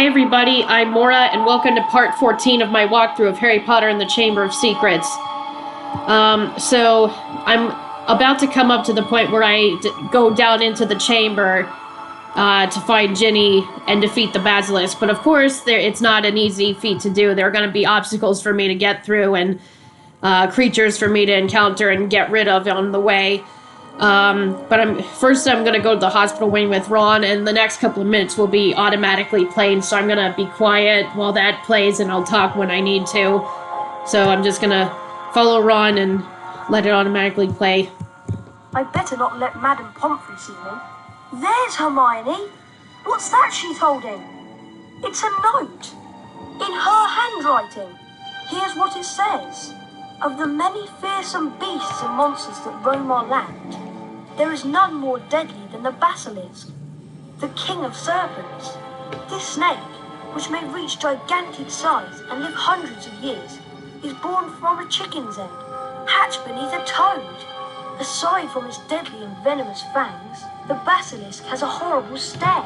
Hey everybody, I'm Maura, and welcome to part 14 of my walkthrough of Harry Potter and the Chamber of Secrets. So I'm about to come up to the point where I go down into the chamber to find Ginny and defeat the Basilisk. But of course, it's not an easy feat to do. There are going to be obstacles for me to get through and creatures for me to encounter and get rid of on the way. But I'm going to go to the hospital wing with Ron, and the next couple of minutes will be automatically playing, so I'm going to be quiet while that plays, and I'll talk when I need to. So I'm just going to follow Ron and let it automatically play. I'd better not let Madame Pomfrey see me. There's Hermione. What's that she's holding? It's a note. In her handwriting. Here's what it says. Of the many fearsome beasts and monsters that roam our land, there is none more deadly than the basilisk, the king of serpents. This snake, which may reach gigantic size and live hundreds of years, is born from a chicken's egg, hatched beneath a toad. Aside from its deadly and venomous fangs, the basilisk has a horrible stare,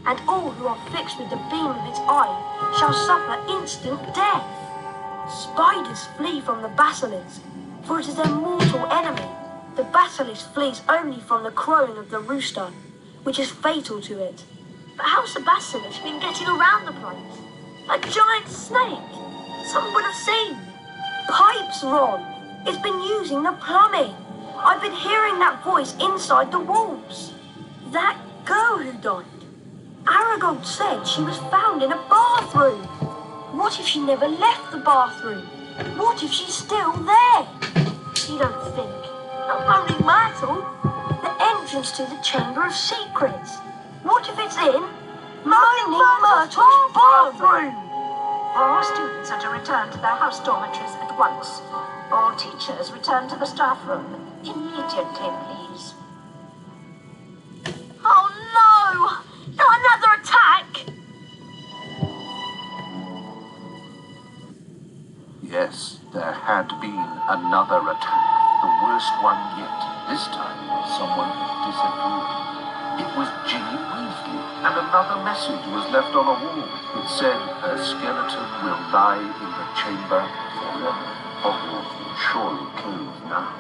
and all who are fixed with the beam of its eye shall suffer instant death. Spiders flee from the basilisk, for it is their mortal enemy. The basilisk flees only from the crowing of the rooster, which is fatal to it. But how's the basilisk been getting around the place? A giant snake! Someone would have seen. Pipes, Ron! It's been using the plumbing. I've been hearing that voice inside the walls. That girl who died. Aragold said she was found in a bathroom. What if she never left the bathroom? What if she's still there? You don't think. Not only Myrtle. The entrance to the Chamber of Secrets. What if it's in Moaning Myrtle's bathroom? All students are to return to their house dormitories at once. All teachers return to the staff room immediately, please. Oh no! Not another attack! Yes, there had been another attack, the worst one yet. This time, someone had disappeared. It was Ginny Weasley, and another message was left on a wall. It said, her skeleton will lie in the chamber forever. Hogwarts will surely close now.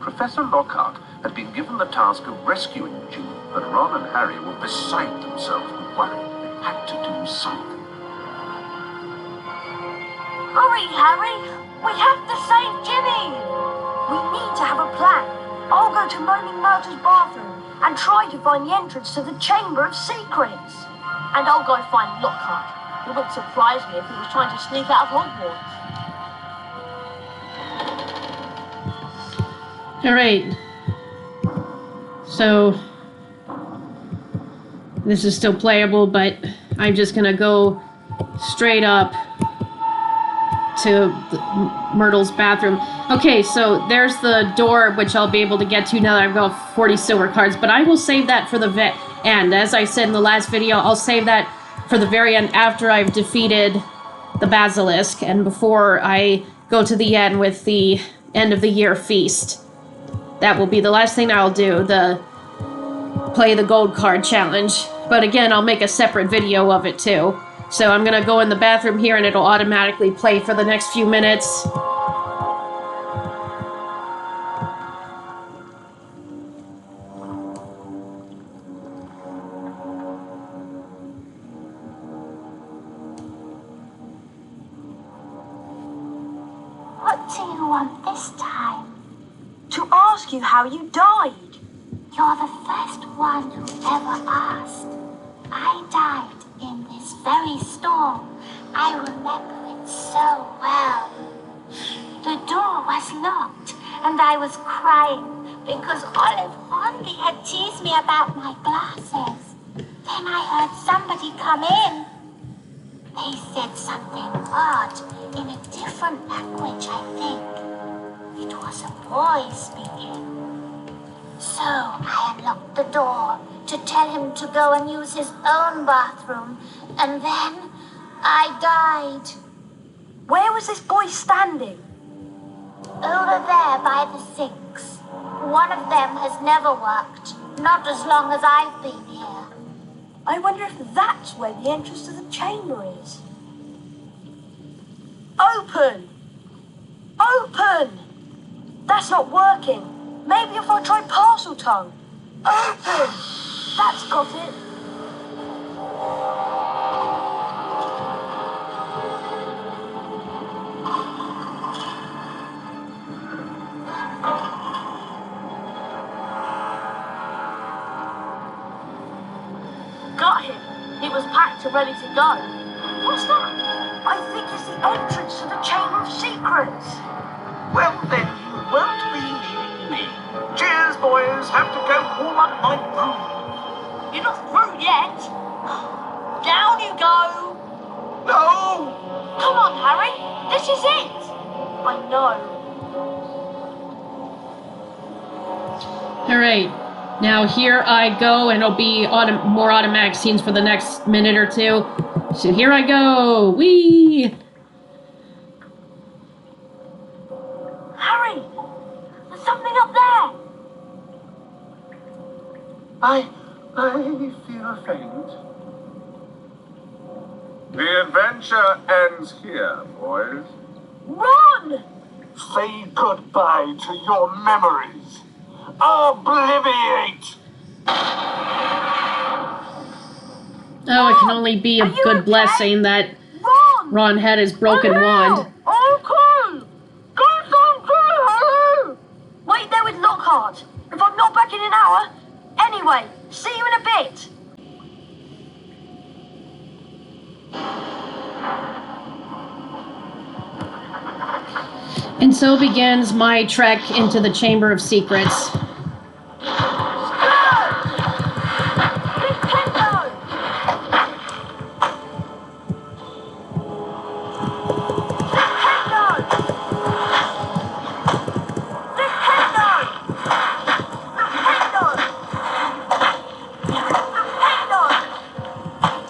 Professor Lockhart had been given the task of rescuing Ginny, but Ron and Harry were beside themselves with worry. They had to do something. Hurry, Harry! We have to save Ginny! We need to have a plan. I'll go to Moaning Myrtle's bathroom and try to find the entrance to the Chamber of Secrets. And I'll go find Lockhart. It wouldn't surprise me if he was trying to sneak out of Hogwarts. Alright. So this is still playable, but I'm just gonna go straight up to Myrtle's bathroom. Okay, so there's the door, which I'll be able to get to now that I've got 40 silver cards, but I will save that for the end. As I said in the last video, I'll save that for the very end after I've defeated the Basilisk and before I go to the end with the end of the year feast. That will be the last thing I'll do, play the gold card challenge. But again, I'll make a separate video of it too. So I'm gonna go in the bathroom here and it'll automatically play for the next few minutes. What do you want this time? To ask you how you died. You're the first one who ever asked. I died in this very storm. I remember it so well. The door was locked, and I was crying because Olive Hornby had teased me about my glasses. Then I heard somebody come in. They said something odd in a different language, I think. It was a boy speaking. So I unlocked the door to tell him to go and use his own bathroom, and then I died. Where was this boy standing? Over there by the sinks. One of them has never worked, not as long as I've been here. I wonder if that's where the entrance to the chamber is. Open! Open! That's not working. Maybe if I try parcel tongue. Open! That's got it. Got him. He was packed and ready to go. What's that? I think it's the entrance to the Chamber of Secrets. Well, then you won't believe me. Cheers, boys. Have to go warm up my room. You're not through yet. Down you go. No! Come on, Harry. This is it. I know. Alright. Now here I go, and it'll be more automatic scenes for the next minute or two. So here I go! Whee! Harry, there's something up there. I feel faint. The adventure ends here, boys. Run! Say goodbye to your memories. Obliviate! Oh, it can only be a Are you good okay? blessing that Run! Ron had his broken wand. Okay! Go something, Harry! Wait there with Lockhart. If I'm not back in an hour. Anyway, see you in a bit. And so begins my trek into the Chamber of Secrets.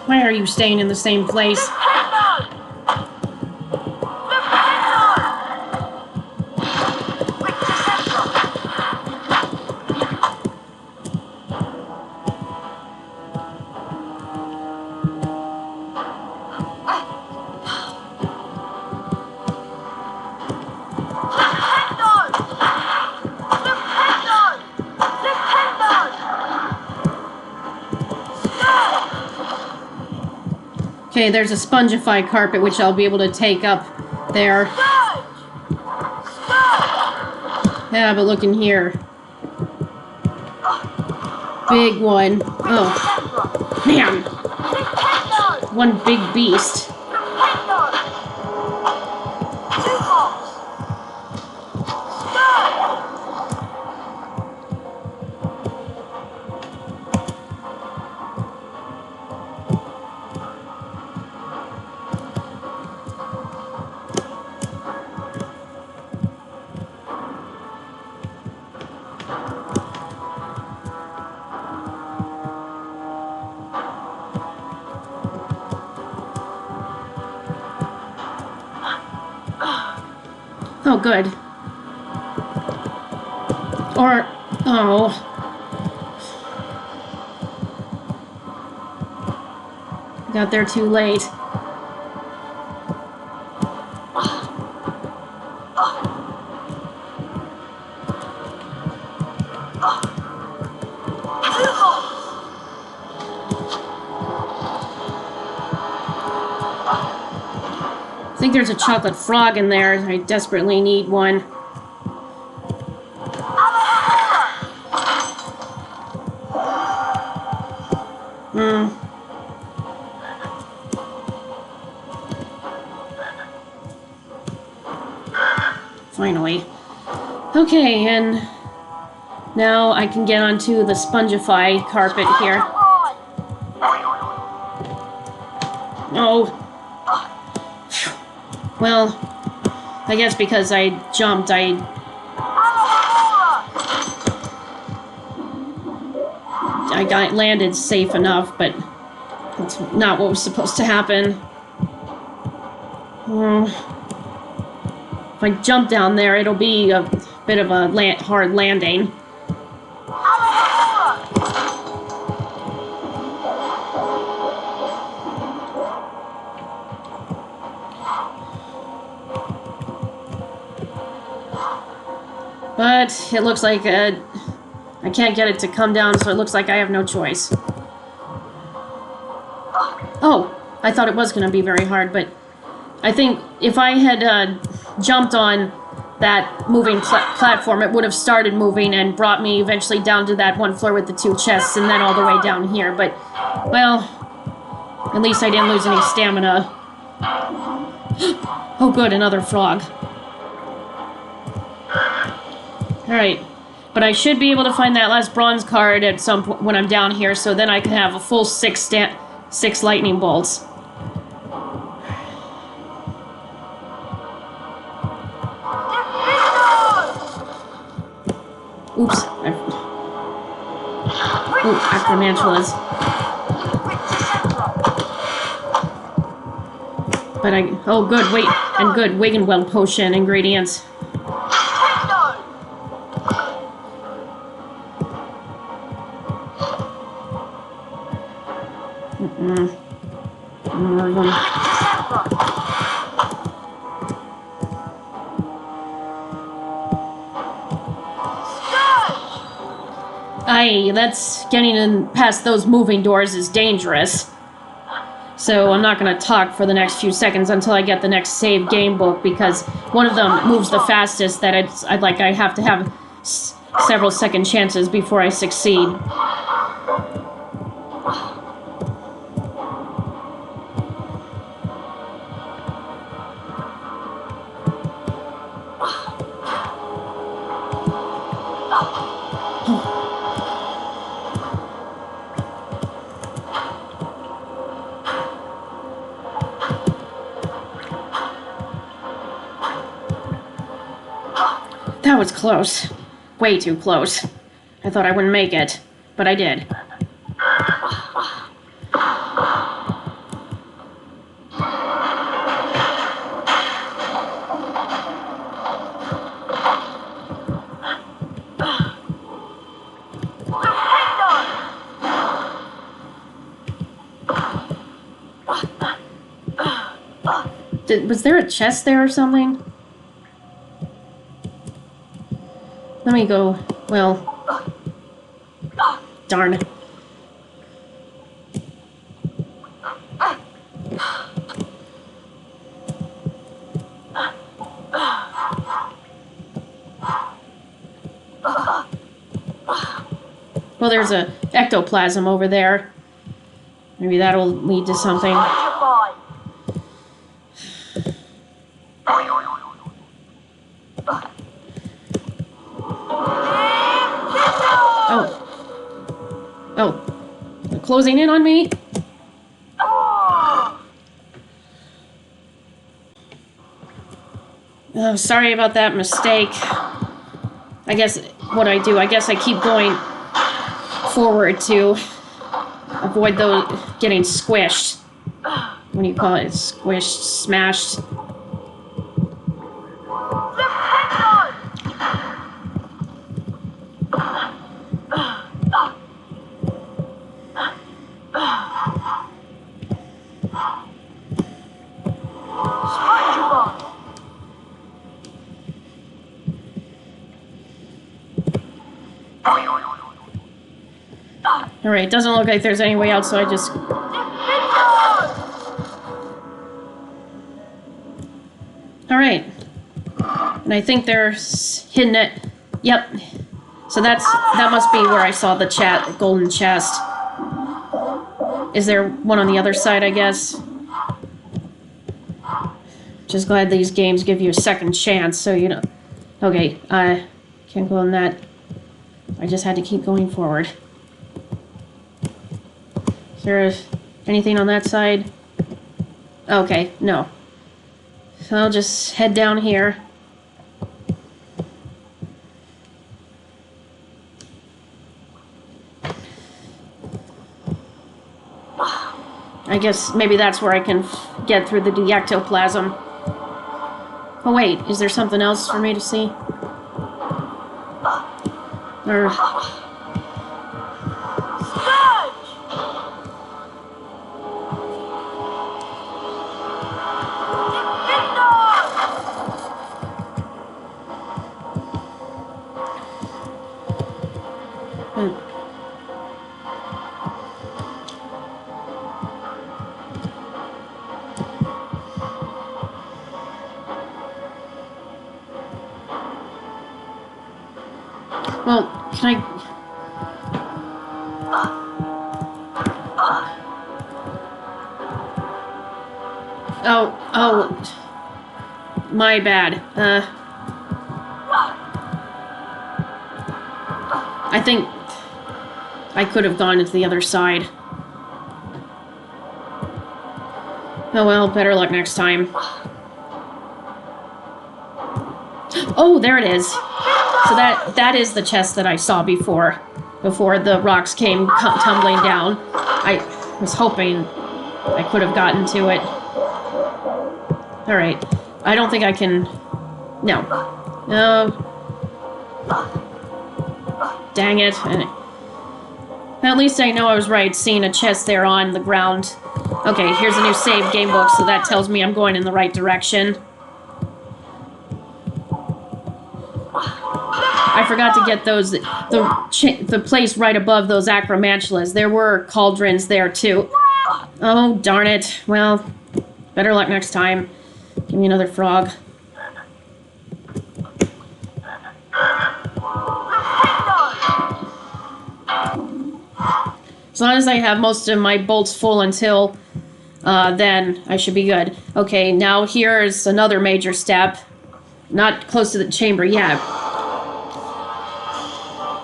Why are you staying in the same place? Okay, there's a Spongify carpet which I'll be able to take up there. Yeah, but look in here. Big one. Oh, man. One big beast. Oh, good. Or, oh. Got there too late. I think there's a chocolate frog in there. I desperately need one. Finally. Okay, and now I can get onto the Spongify carpet here. Oh. Well, I guess because I jumped, I got landed safe enough, but that's not what was supposed to happen. If I jump down there, it'll be a bit of a hard landing. But it looks like I can't get it to come down, so it looks like I have no choice. Oh, I thought it was going to be very hard, but I think if I had jumped on that moving platform, it would have started moving and brought me eventually down to that one floor with the 2 chests and then all the way down here. But, well, at least I didn't lose any stamina. Oh good, another frog. Alright, but I should be able to find that last bronze card at some point when I'm down here, so then I can have a full 6 lightning bolts. Oops. Ooh, acromantulas. But oh good, wait, and good, Wiggenweld potion ingredients. More of them. Aye, that's getting in past those moving doors is dangerous. So I'm not going to talk for the next few seconds until I get the next save game book, because one of them moves the fastest that I have to have several second chances before I succeed. That was close. Way too close. I thought I wouldn't make it, but I did. Was there a chest there or something? Let me go. Well, darn. Well, there's a ectoplasm over there. Maybe that'll lead to something. Oh, they're closing in on me? Oh, sorry about that mistake. I guess what I do, I guess I keep going forward to avoid those getting squished. What do you call it? Squished, smashed. Alright, doesn't look like there's any way out, so I just... Alright. And I think they're hidden it. Yep. So that must be where I saw the golden chest. Is there one on the other side, I guess? Just glad these games give you a second chance, so you know... Okay, I can't go on that. I just had to keep going forward. Is there anything on that side? Okay, no. So I'll just head down here. I guess maybe that's where I can get through the ectoplasm. Oh wait, is there something else for me to see? Or... Well, can I... Oh, my bad. I think I could have gone into the other side. Oh well, better luck next time. Oh, there it is. So that is the chest that I saw before the rocks came tumbling down. I was hoping I could have gotten to it. Alright. I don't think I can... No. No. Dang it. At least I know I was right, seeing a chest there on the ground. Okay, here's a new save game book, so that tells me I'm going in the right direction. I forgot to get those, the place right above those acromantulas. There were cauldrons there too. Oh, darn it. Well, better luck next time. Give me another frog. As long as I have most of my bolts full until then, I should be good. Okay, now here's another major step. Not close to the chamber yet.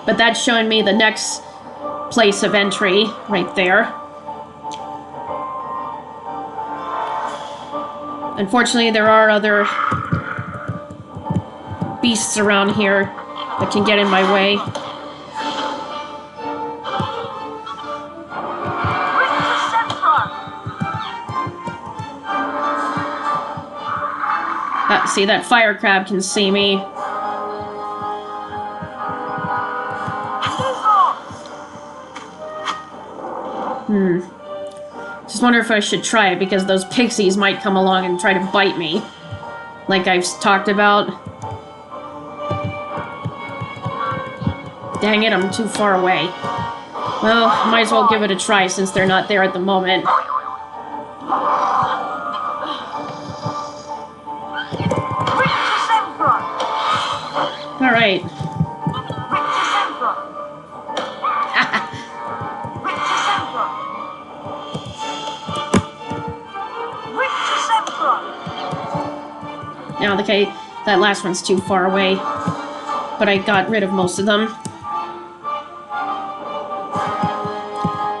But that's showing me the next place of entry right there. Unfortunately, there are other beasts around here that can get in my way. See, that fire crab can see me. Just wonder if I should try it, because those pixies might come along and try to bite me. Like I've talked about. Dang it, I'm too far away. Well, might as well give it a try since they're not there at the moment. Alright. Now, okay, that last one's too far away. But I got rid of most of them.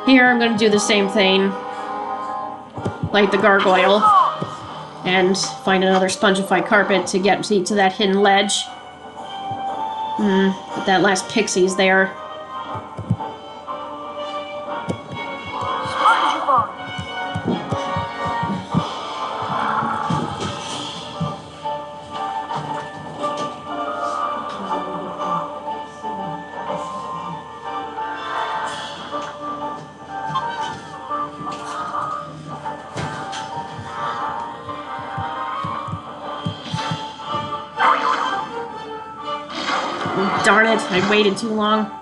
Here, I'm gonna do the same thing. Light the gargoyle. And find another spongified carpet to get to that hidden ledge. But that last pixie's there. Darn it, I waited too long.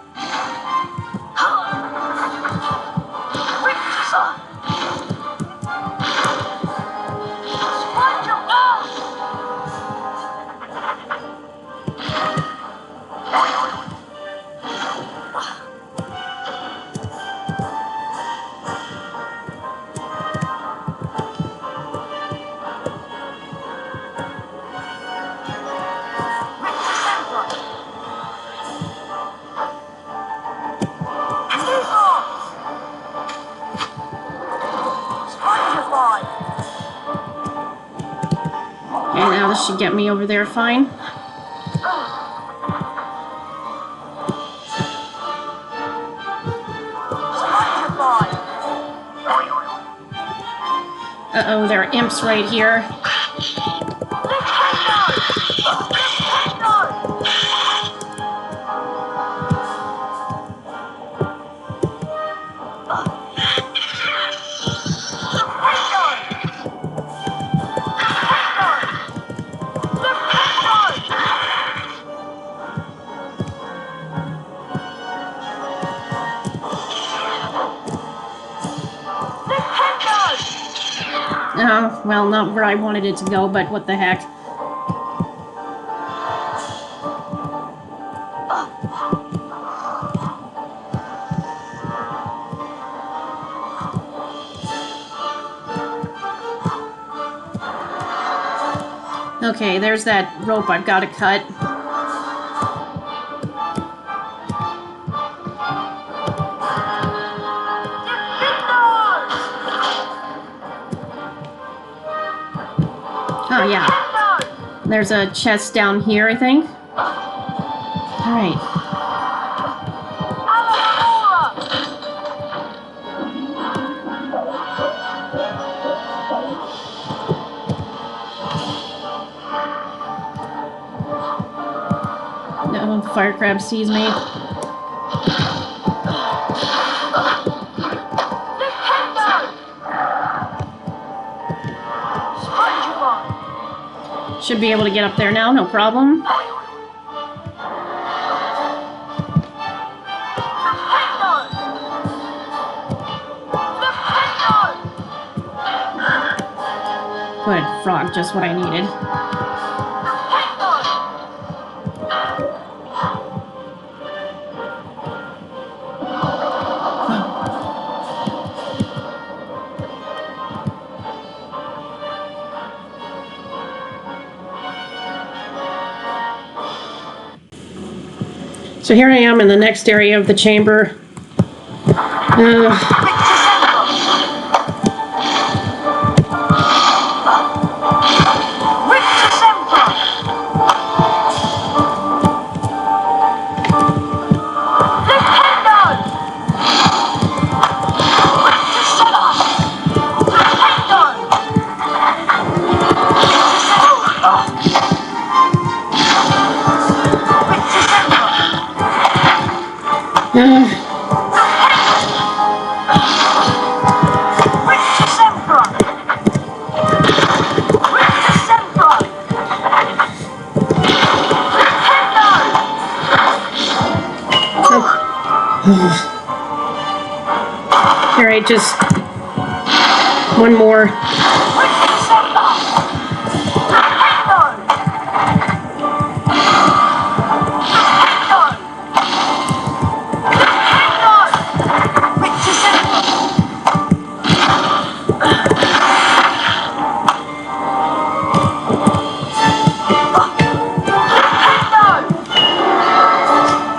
And now this should get me over there fine. Uh-oh, there are imps right here. Oh, well, not where I wanted it to go, but what the heck. Okay, there's that rope I've got to cut. Oh, yeah. There's a chest down here, I think. Alright. No, the fire crab sees me. Should be able to get up there now, no problem. Good, frog, just what I needed. So here I am in the next area of the chamber. Alright, just one more.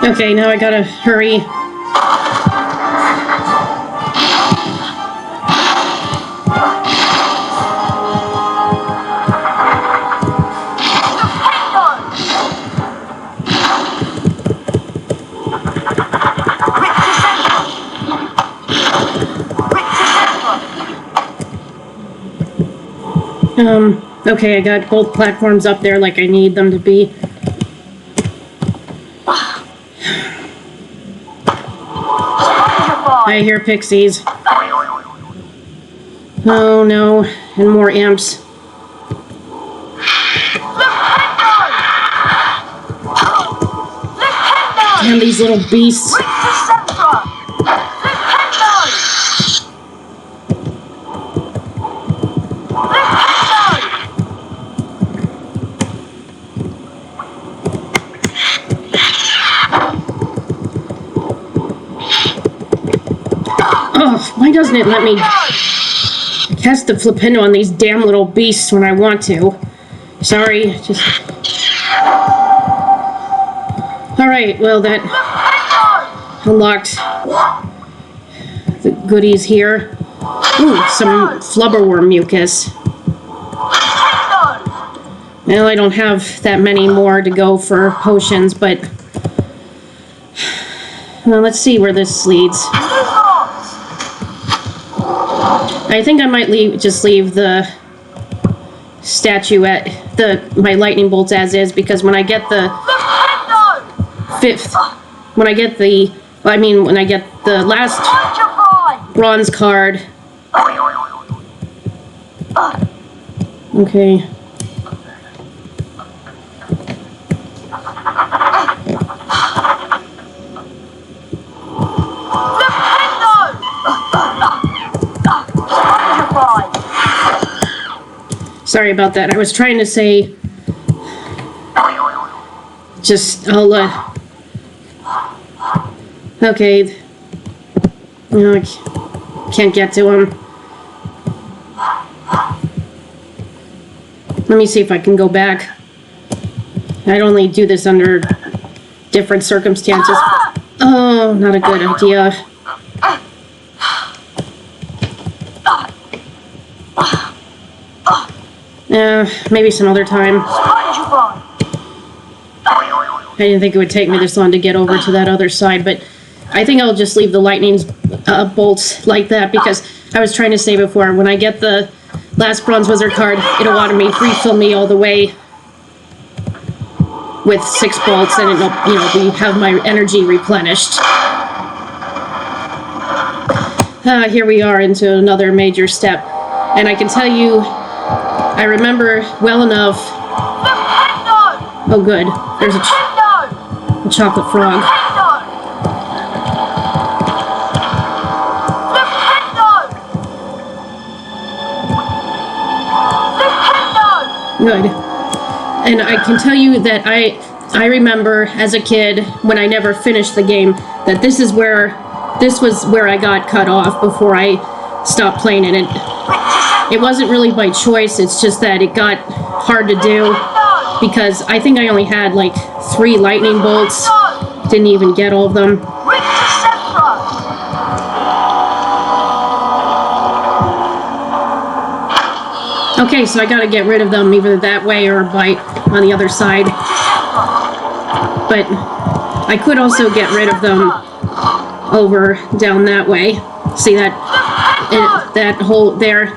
Okay, now I gotta hurry. Okay, I got both platforms up there like I need them to be. I hear pixies. Oh no, and more imps. And these little beasts. Oh, why doesn't it let me cast the flipendo on these damn little beasts when I want to? Sorry, just... Alright, well that unlocked the goodies here. Ooh, some flubberworm mucus. Well, I don't have that many more to go for potions, but... Well, let's see where this leads. I think I might just leave the statue at my lightning bolts as is, because when I get the when I get the last bronze card. Okay. Sorry about that. I was trying to say, okay. No, I can't get to him. Let me see if I can go back. I'd only do this under different circumstances. Oh, not a good idea. Maybe some other time. I didn't think it would take me this long to get over to that other side, but I think I'll just leave the lightning bolts like that because I was trying to say before, when I get the last Bronze Wizard card, it'll automatically refill me all the way with 6 bolts, and it'll, have my energy replenished. Here we are into another major step, and I can tell you, I remember well enough. Oh, good. There's a chocolate frog. Good. And I can tell you that I remember as a kid when I never finished the game that this was where I got cut off before I stopped playing it. It wasn't really by choice, it's just that it got hard to do because I think I only had like 3 lightning bolts. Didn't even get all of them. Okay, so I gotta get rid of them either that way or on the other side. But I could also get rid of them over down that way. See that hole there?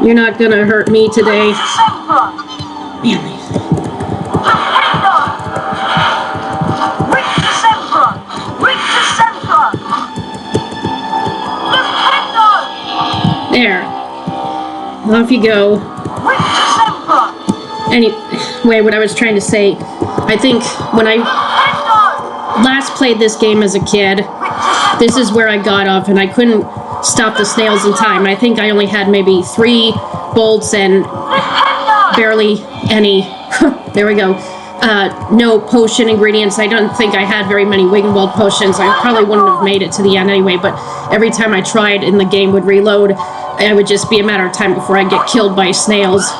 You're not gonna hurt me today. Man. There. Off you go. Anyway, what I was trying to say, I think when I last played this game as a kid, this is where I got off, and I couldn't stop the snails in time. I think I only had maybe 3 bolts and barely any. There we go. No potion ingredients. I don't think I had very many Wiggenweld potions. I probably wouldn't have made it to the end anyway, but every time I tried and the game would reload, it would just be a matter of time before I get killed by snails.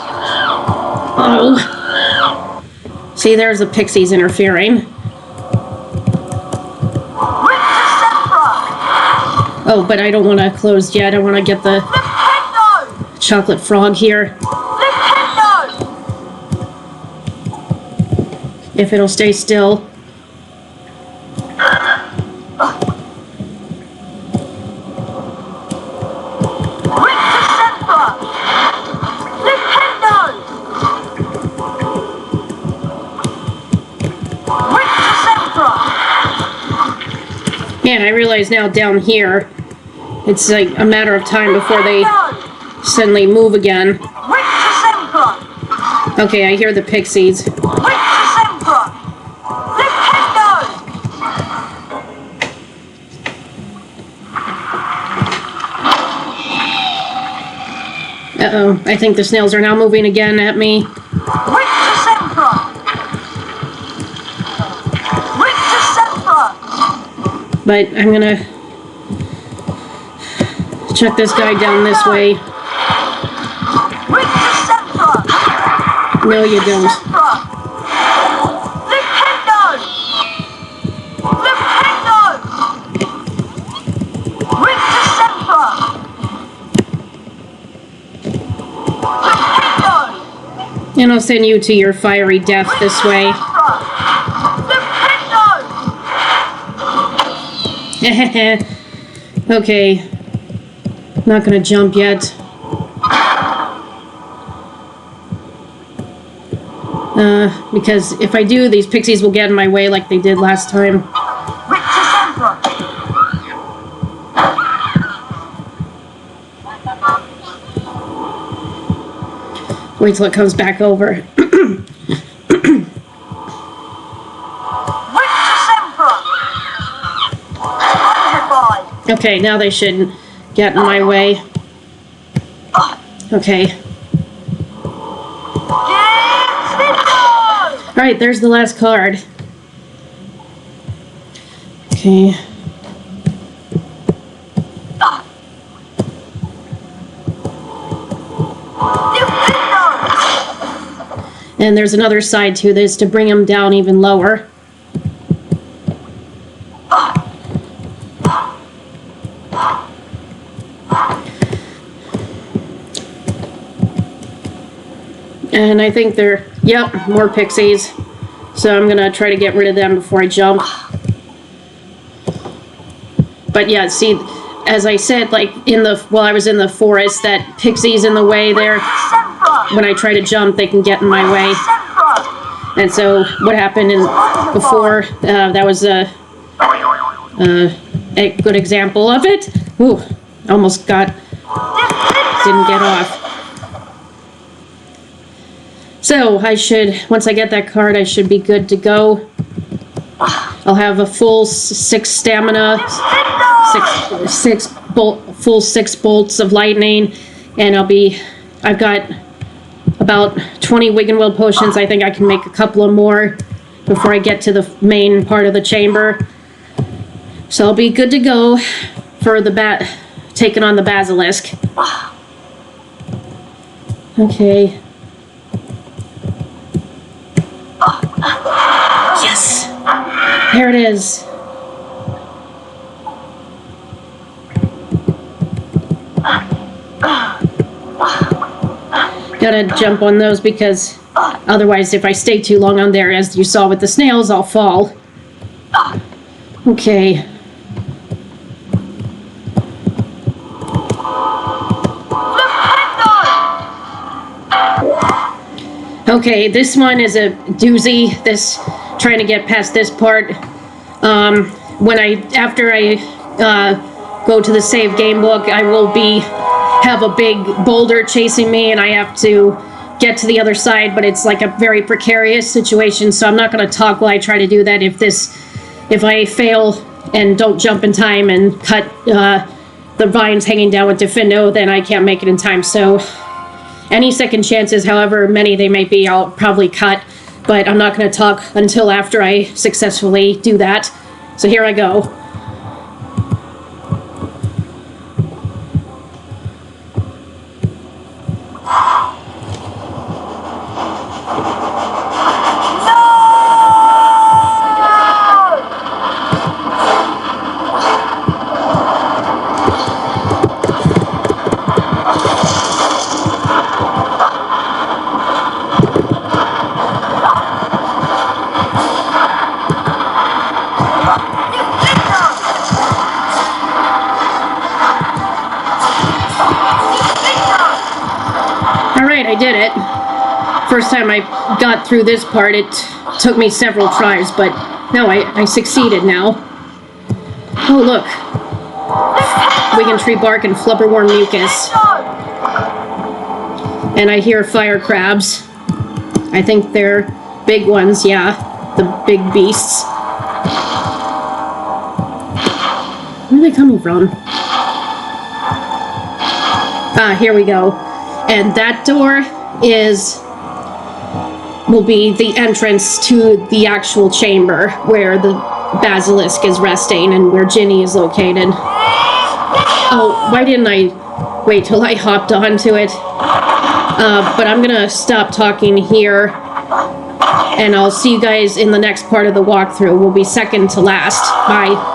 Oh. See, there's the pixies interfering. Oh, but I don't want to close yet. I want to get the chocolate frog here. If it'll stay still. Man, I realize now down here, it's like a matter of time before they suddenly move again. Okay, I hear the pixies. Uh-oh, I think the snails are now moving again at me. But I'm gonna check this guy down this way. No, you don't. And I'll send you to your fiery death this way. Okay. Not gonna jump yet. Because if I do, these pixies will get in my way like they did last time. Wait till it comes back over. Okay, now they shouldn't get in my way. Okay. Alright, Alright, there's the last card. Okay. And there's another side to this to bring them down even lower. And I think they're, yep, more pixies. So I'm gonna try to get rid of them before I jump. But yeah, see, as I said, like while I was in the forest, that pixie's in the way there. When I try to jump, they can get in my way. And so what happened before, that was a good example of it. Ooh, almost didn't get off. So once I get that card, I should be good to go. I'll have a full 6 stamina, full 6 bolts of lightning, and I've got about 20 Wiggenweld potions. I think I can make a couple of more before I get to the main part of the chamber. So I'll be good to go for taking on the basilisk. Okay. Yes! There it is. Gotta jump on those because otherwise if I stay too long on there, as you saw with the snails, I'll fall. Okay. Okay, this one is a doozy, trying to get past this part. After I go to the save game book, I will have a big boulder chasing me and I have to get to the other side, but it's like a very precarious situation, so I'm not going to talk while I try to do that. If I fail and don't jump in time and cut the vines hanging down with Defendo, then I can't make it in time. So any second chances, however many they may be, I'll probably cut, but I'm not going to talk until after I successfully do that. So here I go. Alright, I did it. First time I got through this part, it took me several tries, but no, I succeeded now. Oh, look. Wigan tree bark and flubberworm mucus. And I hear fire crabs. I think they're big ones, yeah. The big beasts. Where are they coming from? Ah, here we go. And that door will be the entrance to the actual chamber where the basilisk is resting and where Ginny is located. Oh, why didn't I wait till I hopped onto it? But I'm gonna stop talking here, and I'll see you guys in the next part of the walkthrough. We'll be second to last. Bye.